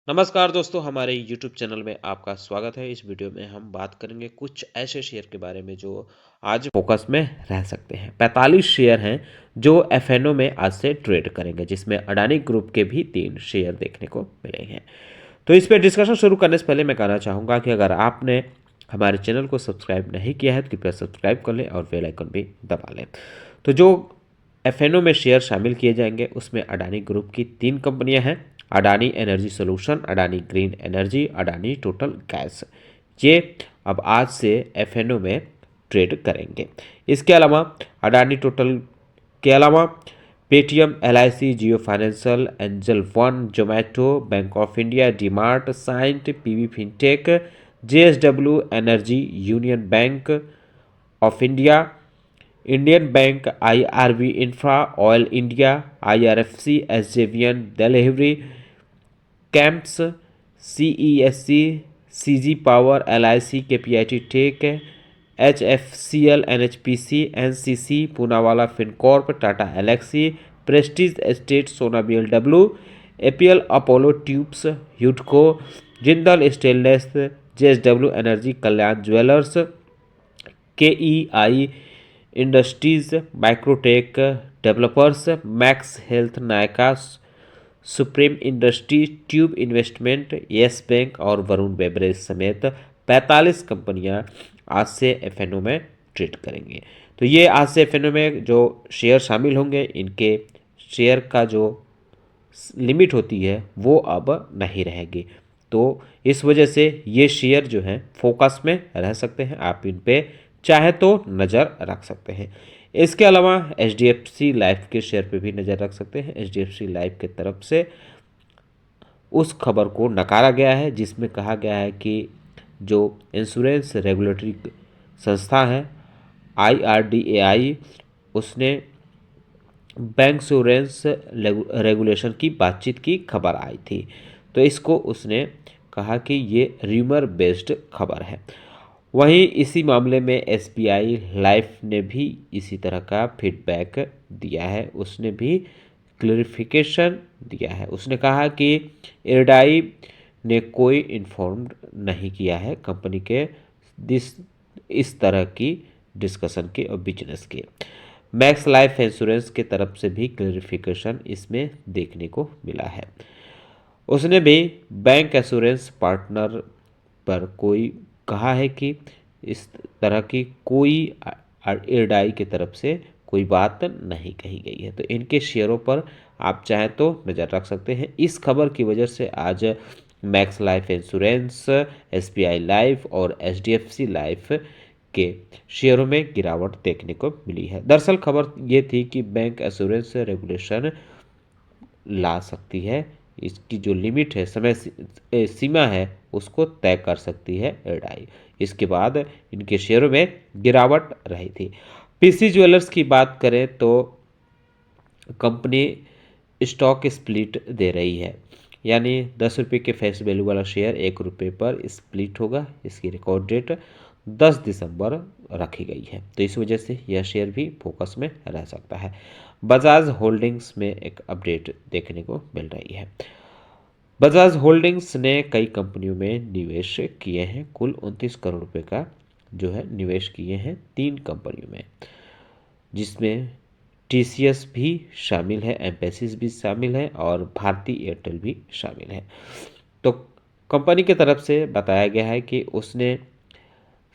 नमस्कार दोस्तों, हमारे YouTube चैनल में आपका स्वागत है। इस वीडियो में हम बात करेंगे कुछ ऐसे शेयर के बारे में जो आज फोकस में रह सकते हैं। 45 शेयर हैं जो एफएनओ में आज से ट्रेड करेंगे, जिसमें अडानी ग्रुप के भी 3 शेयर देखने को मिले हैं। तो इस पर डिस्कशन शुरू करने से पहले मैं कहना चाहूँगा कि अगर आपने हमारे चैनल को सब्सक्राइब नहीं किया है तो कृपया सब्सक्राइब कर लें और बेल आइकन भी दबा लें। तो जो एफएनओ में शेयर शामिल किए जाएंगे उसमें अडानी ग्रुप की 3 कंपनियां हैं: Adani energy solution, Adani green energy, Adani total gas. ये अब आज से एफएनओ में ट्रेड करेंगे। इसके अलावा अडानी टोटल के अलावा Paytm, LIC, Jio Financial, Angel One, Zomato, Bank of India, DMart, Cyient, PB Fintech, JSW Energy, Union Bank of India, Indian Bank, IRB Infra, Oil India, IRFC, SJVN, Delhivery, CAMS, CESC, CG Power, LIC, KPIT Tech, HFCL, NHPC, NCC, Poonawalla Fincorp, Tata Elxsi, Prestige Estate, Sona BLW, APL Apollo Tubes, ह्यूडको, Jindal Stainless, JSW Energy, Kalyan Jewellers, KEI Industries, Microtech Developers, Max Health, Nykaa, Supreme industry, tube investment, yes bank और Varun beverage समेत 45 कंपनियां आज से F&O में trade करेंगी। तो ये आज से एफएनओ में जो शेयर शामिल होंगे, इनके शेयर का जो लिमिट होती है वो अब नहीं रहेगी। तो इस वजह से ये शेयर जो हैं फोकस में रह सकते हैं। आप इन पे चाहे तो नज़र रख सकते हैं। इसके अलावा एचडीएफसी लाइफ के शेयर पे भी नज़र रख सकते हैं। एचडीएफसी लाइफ की तरफ से उस खबर को नकारा गया है जिसमें कहा गया है कि जो इंश्योरेंस रेगुलेटरी संस्था है आईआरडीएआई, उसने बैंक इंश्योरेंस रेगुलेशन की बातचीत की खबर आई थी। तो इसको उसने कहा कि ये र्यूमर बेस्ड खबर है। वहीं इसी मामले में एसबीआई लाइफ ने भी इसी तरह का फीडबैक दिया है। उसने भी क्लैरिफिकेशन दिया है। उसने कहा कि इरडाई ने कोई इन्फॉर्म्ड नहीं किया है कंपनी के इस तरह की डिस्कशन के और बिजनेस के। मैक्स लाइफ इंश्योरेंस के तरफ से भी क्लैरिफिकेशन इसमें देखने को मिला है। उसने भी बैंक एश्योरेंस पार्टनर पर कोई कहा है कि इस तरह की कोई इरडाई की तरफ से कोई बात नहीं कही गई है। तो इनके शेयरों पर आप चाहें तो नज़र रख सकते हैं। इस खबर की वजह से आज max life insurance, SBI life और एचडीएफसी लाइफ के शेयरों में गिरावट देखने को मिली है। दरअसल खबर ये थी कि बैंक एश्योरेंस रेगुलेशन ला सकती है, इसकी जो लिमिट है, समय सीमा है, उसको तय कर सकती है एडाई। इसके बाद इनके शेयरों में गिरावट रही थी। पीसी ज्वेलर्स की बात करें तो कंपनी स्टॉक स्प्लिट दे रही है, यानी 10 रुपये के फेस वैल्यू वाला शेयर 1 रुपये पर स्प्लिट होगा। इसकी रिकॉर्ड डेट 10 दिसंबर रखी गई है। तो इस वजह से यह शेयर भी फोकस में रह सकता है। बजाज होल्डिंग्स में एक अपडेट देखने को मिल रही है। बजाज होल्डिंग्स ने कई कंपनियों में निवेश किए हैं। कुल 29 करोड़ रुपए का जो है निवेश किए हैं 3 कंपनियों में, जिसमें टीसीएस भी शामिल है, एम्फेसिस भी शामिल है और भारती एयरटेल भी शामिल है। तो कंपनी की तरफ से बताया गया है कि उसने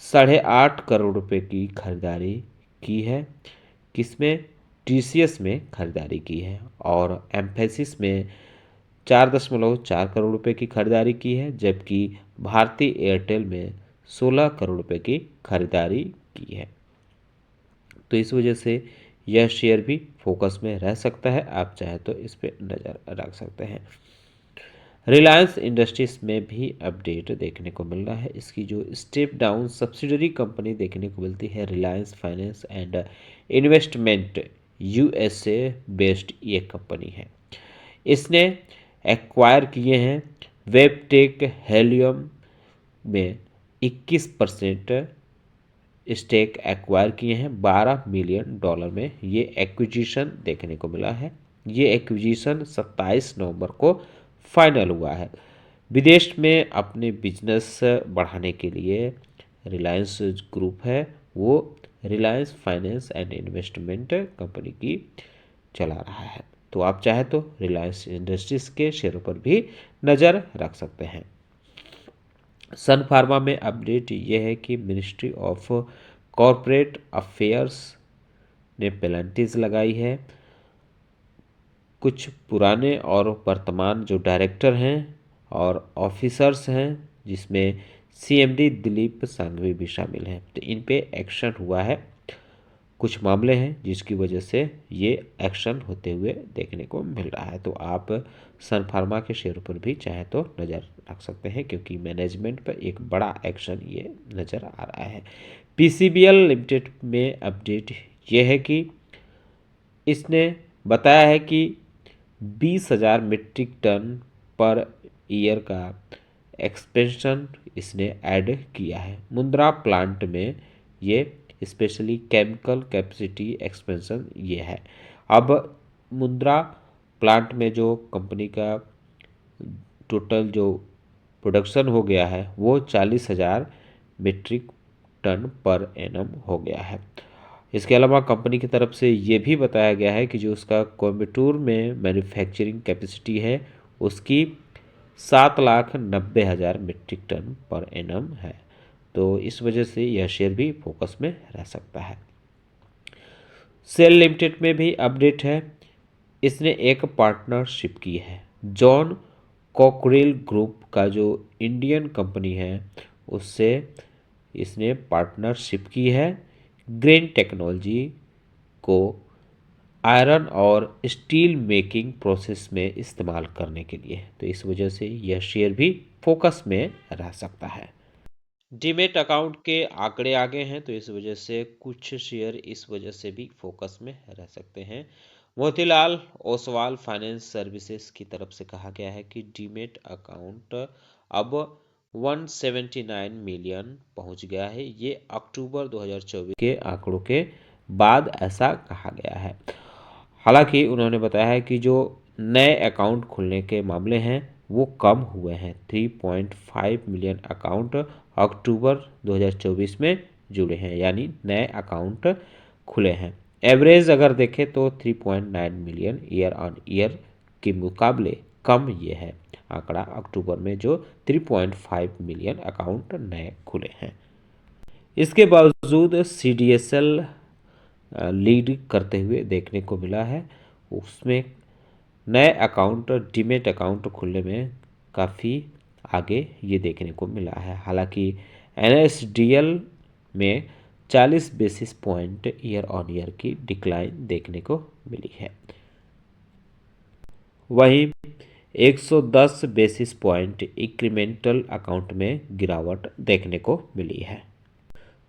8.5 करोड़ रुपए की खरीदारी की है। किसमें? टीसीएस में खरीदारी की है और एम्फेसिस में 4.4 करोड़ रुपए की खरीदारी की है, जबकि भारती एयरटेल में 16 करोड़ रुपए की खरीदारी की है। तो इस वजह से यह शेयर भी फोकस में रह सकता है। आप चाहे तो इस पर नज़र रख सकते हैं। रिलायंस इंडस्ट्रीज में भी अपडेट देखने को मिल रहा है। इसकी जो स्टेप डाउन सब्सिडरी कंपनी देखने को मिलती है, Reliance finance and investment USA based ये कंपनी है। इसने एक्वायर किए हैं वेबटेक हेलियम में 21% स्टेक एक्वायर किए हैं। $12 मिलियन में ये एक्विजिशन देखने को मिला है। ये एक्विजिशन 27 नवंबर को फाइनल हुआ है। विदेश में अपने बिजनेस बढ़ाने के लिए रिलायंस ग्रुप है वो Reliance finance and investment company की चला रहा है। तो आप चाहे तो रिलायंस इंडस्ट्रीज के शेयरों पर भी नज़र रख सकते हैं। सन फार्मा में अपडेट ये है कि मिनिस्ट्री ऑफ कॉरपोरेट अफेयर्स ने पेनल्टीज लगाई है। कुछ पुराने और वर्तमान जो डायरेक्टर हैं और ऑफिसर्स हैं, जिसमें सीएमडी दिलीप सांघवी भी शामिल हैं, तो इन पे एक्शन हुआ है। कुछ मामले हैं जिसकी वजह से ये एक्शन होते हुए देखने को मिल रहा है। तो आप सन फार्मा के शेयर पर भी चाहे तो नज़र रख सकते हैं, क्योंकि मैनेजमेंट पर एक बड़ा एक्शन ये नज़र आ रहा है। पीसीबीएल लिमिटेड में अपडेट ये है कि इसने बताया है कि 20,000 मीट्रिक टन पर ईयर का एक्सपेंशन इसने ऐड किया है। मुंद्रा प्लांट में ये स्पेशली केमिकल कैपेसिटी एक्सपेंशन ये है। अब मुंद्रा प्लांट में जो कंपनी का टोटल जो प्रोडक्शन हो गया है वो 40,000 मीट्रिक टन पर एनम हो गया है। इसके अलावा कंपनी की तरफ से ये भी बताया गया है कि जो उसका कोयम्बटूर में मैन्युफैक्चरिंग कैपेसिटी है उसकी 7,90,000 मीट्रिक टन पर एनम है। तो इस वजह से यह शेयर भी फोकस में रह सकता है। सेल लिमिटेड में भी अपडेट है। इसने एक पार्टनरशिप की है। जॉन कॉकरेल ग्रुप का जो इंडियन कंपनी है उससे इसने पार्टनरशिप की है ग्रीन टेक्नोलॉजी को आयरन और स्टील मेकिंग प्रोसेस में इस्तेमाल करने के लिए। तो इस वजह से यह शेयर भी फोकस में रह सकता है। डीमेट अकाउंट के आंकड़े आगे हैं तो इस वजह से कुछ शेयर इस वजह से भी फोकस में रह सकते हैं। मोतीलाल ओसवाल फाइनेंस सर्विसेज की तरफ से कहा गया है कि डीमेट अकाउंट अब 179 मिलियन पहुंच गया है। ये अक्टूबर 2024 के आंकड़ों के बाद ऐसा कहा गया है। हालांकि उन्होंने बताया है कि जो नए अकाउंट खुलने के मामले हैं वो कम हुए हैं। 3.5 मिलियन अकाउंट अक्टूबर 2024 में जुड़े हैं, यानी नए अकाउंट खुले हैं। एवरेज अगर देखें तो 3.9 मिलियन ईयर ऑन ईयर के मुकाबले कम ये है आंकड़ा अक्टूबर में, जो 3.5 मिलियन अकाउंट नए खुले हैं। इसके बावजूद सीडीएसएल लीड करते हुए देखने को मिला है। उसमें नए अकाउंट डीमेट अकाउंट खुलने में काफ़ी आगे ये देखने को मिला है। हालांकि एनएसडीएल में 40 basis point year on year की डिक्लाइन देखने को मिली है। वहीं 110 बेसिस पॉइंट इंक्रीमेंटल अकाउंट में गिरावट देखने को मिली है।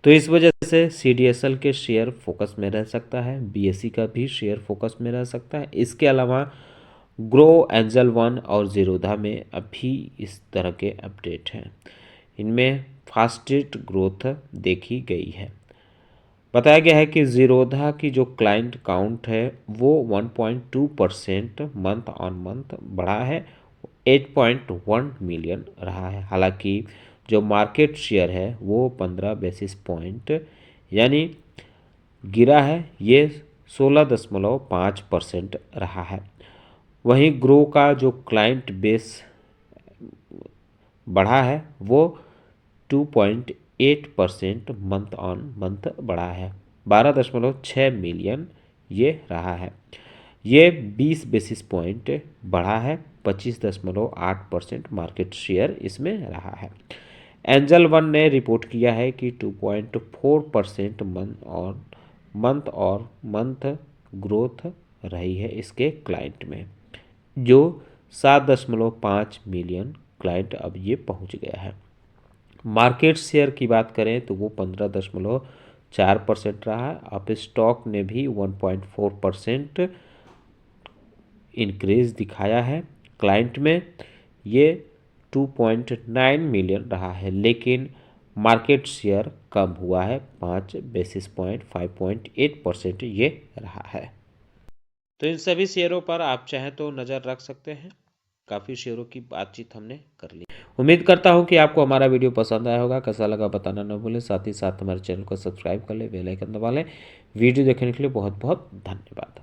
तो इस वजह से सीडीएसएल के शेयर फोकस में रह सकता है, बीएसई का भी शेयर फोकस में रह सकता है। इसके अलावा ग्रो, एंजल वन और जीरोधा में अभी इस तरह के अपडेट हैं। इनमें फास्टेस्ट ग्रोथ देखी गई है। बताया गया है कि जीरोधा की जो क्लाइंट काउंट है वो 1.2% मंथ ऑन मंथ बढ़ा है, 8.1 मिलियन रहा है। हालांकि जो मार्केट शेयर है वो 15 बेसिस पॉइंट यानी गिरा है, ये 16.5% रहा है। वहीं ग्रो का जो क्लाइंट बेस बढ़ा है वो 2.8% मंथ ऑन मंथ बढ़ा है, 12.6 मिलियन ये रहा है। ये 20 बेसिस पॉइंट बढ़ा है, 25.8% मार्केट शेयर इसमें रहा है। एंजल वन ने रिपोर्ट किया है कि 2.4% मंथ और मंथ ग्रोथ रही है इसके क्लाइंट में, जो 7.5 मिलियन क्लाइंट अब ये पहुंच गया है। मार्केट शेयर की बात करें तो वो 15.4% रहा है। अब स्टॉक ने भी 1.4% इंक्रीज दिखाया है। क्लाइंट में ये 2.9 मिलियन रहा है, लेकिन मार्केट शेयर कम हुआ है, 5 बेसिस पॉइंट 5.8% ये रहा है। तो इन सभी शेयरों पर आप चाहें तो नज़र रख सकते हैं। काफ़ी शेयरों की बातचीत हमने कर ली। उम्मीद करता हूँ कि आपको हमारा वीडियो पसंद आया होगा। कैसा लगा बताना न भूलें, साथ ही साथ हमारे चैनल को सब्सक्राइब कर लें, बेल आइकन दबा लें। वीडियो देखने के लिए बहुत बहुत धन्यवाद।